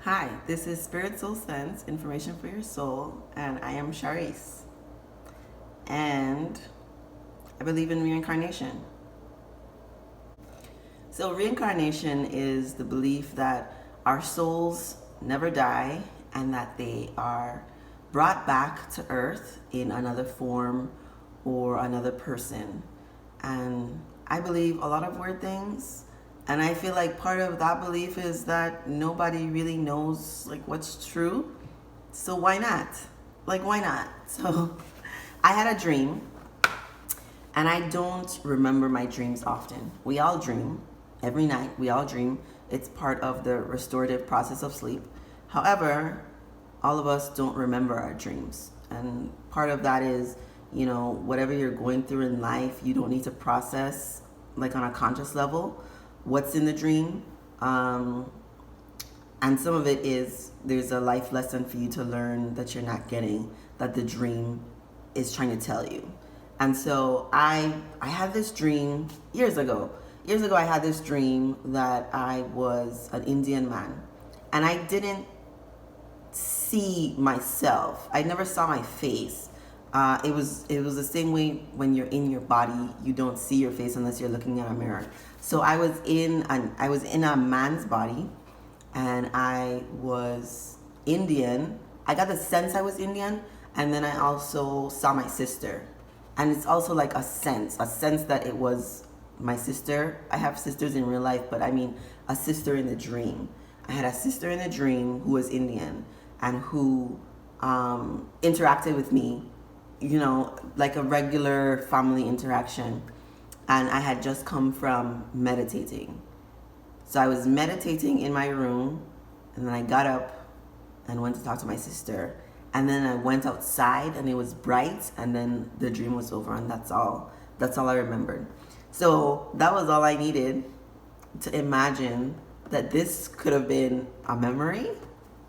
Hi, this is Spirit Soul Sense, Information for Your Soul, and I am Charisse. And I believe in reincarnation. So, reincarnation is the belief that our souls never die and that they are brought back to earth in another form or another person. And I believe a lot of weird things. And I feel like part of that belief is that nobody really knows like what's true. So why not? Why not? So I had a dream, and I don't remember my dreams often. We all dream. Every night we all dream. It's part of the restorative process of sleep. However, all of us don't remember our dreams. And part of that is, whatever you're going through in life, you don't need to process like on a conscious level what's in the dream. And some of it is there's a life lesson for you to learn that you're not getting, that the dream is trying to tell you. And so I had this dream years ago. Years ago, I had this dream that I was an Indian man. And I didn't see myself. I never saw my face. It was the same way when you're in your body, you don't see your face unless you're looking at a mirror. So I was in a man's body, and I was Indian. I got the sense I was Indian, and then I also saw my sister. And it's also like a sense that it was my sister. I have sisters in real life, but I mean a sister in the dream. I had a sister in the dream who was Indian and who interacted with me, like a regular family interaction. And I had just come from meditating. So I was meditating in my room, and then I got up and went to talk to my sister. And then I went outside, and it was bright, and then the dream was over, and that's all I remembered. So that was all I needed to imagine that this could have been a memory,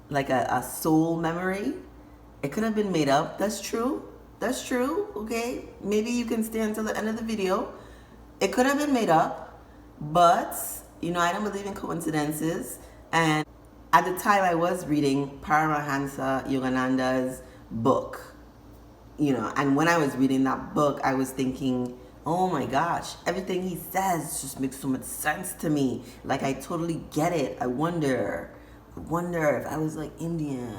like a soul memory. It could have been made up. That's true, okay? Maybe you can stay until the end of the video. It could have been made up, but, I don't believe in coincidences. And at the time I was reading Paramahansa Yogananda's book, and when I was reading that book, I was thinking, oh my gosh, everything he says just makes so much sense to me. Like, I totally get it. I wonder if I was like Indian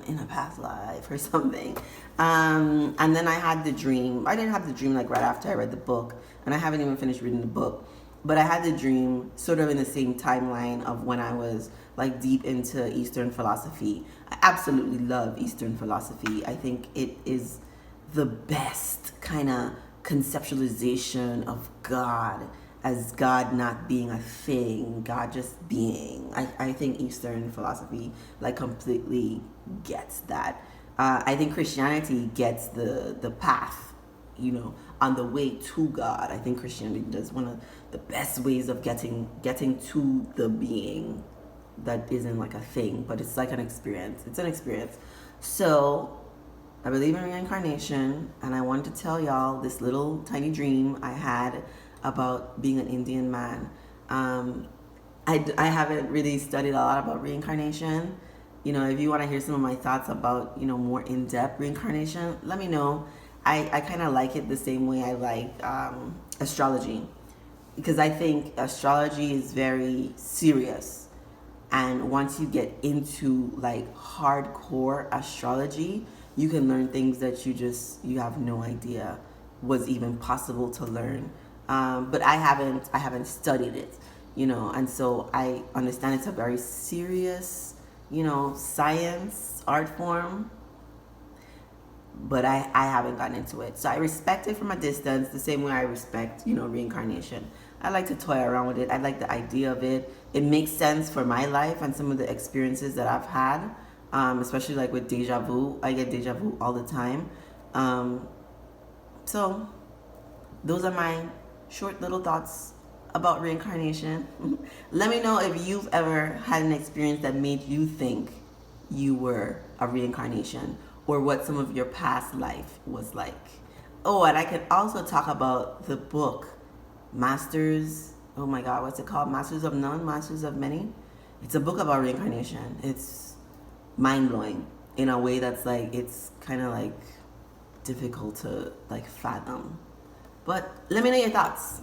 in a past life or something. And then I had the dream. I didn't have the dream like right after I read the book, and I haven't even finished reading the book. But I had the dream sort of in the same timeline of when I was like deep into Eastern philosophy. I absolutely love Eastern philosophy. I think it is the best kind of conceptualization of God, as God not being a thing, God just being. I think Eastern philosophy like completely gets that. I think Christianity gets the path, on the way to God. I think Christianity does one of the best ways of getting to the being that isn't like a thing, but it's like an experience. It's an experience. So I believe in reincarnation, and I wanted to tell y'all this little tiny dream I had about being an Indian man. I haven't really studied a lot about reincarnation. If you want to hear some of my thoughts about, more in-depth reincarnation, let me know. I kind of like it the same way I like astrology, because I think astrology is very serious. And once you get into like hardcore astrology, you can learn things that you have no idea was even possible to learn. But I haven't studied it, and so I understand it's a very serious, science, art form, but I haven't gotten into it. So I respect it from a distance, the same way I respect, reincarnation. I like to toy around with it. I like the idea of it. It makes sense for my life and some of the experiences that I've had, especially like with deja vu. I get deja vu all the time. So those are my short little thoughts about reincarnation. Let me know if you've ever had an experience that made you think you were a reincarnation, or what some of your past life was like. Oh, and I can also talk about the book Masters, oh my God, what's it called? Masters of None, Masters of Many. it's a book about reincarnation. It's mind blowing in a way that's like, it's kind of like difficult to like fathom. But let me know your thoughts.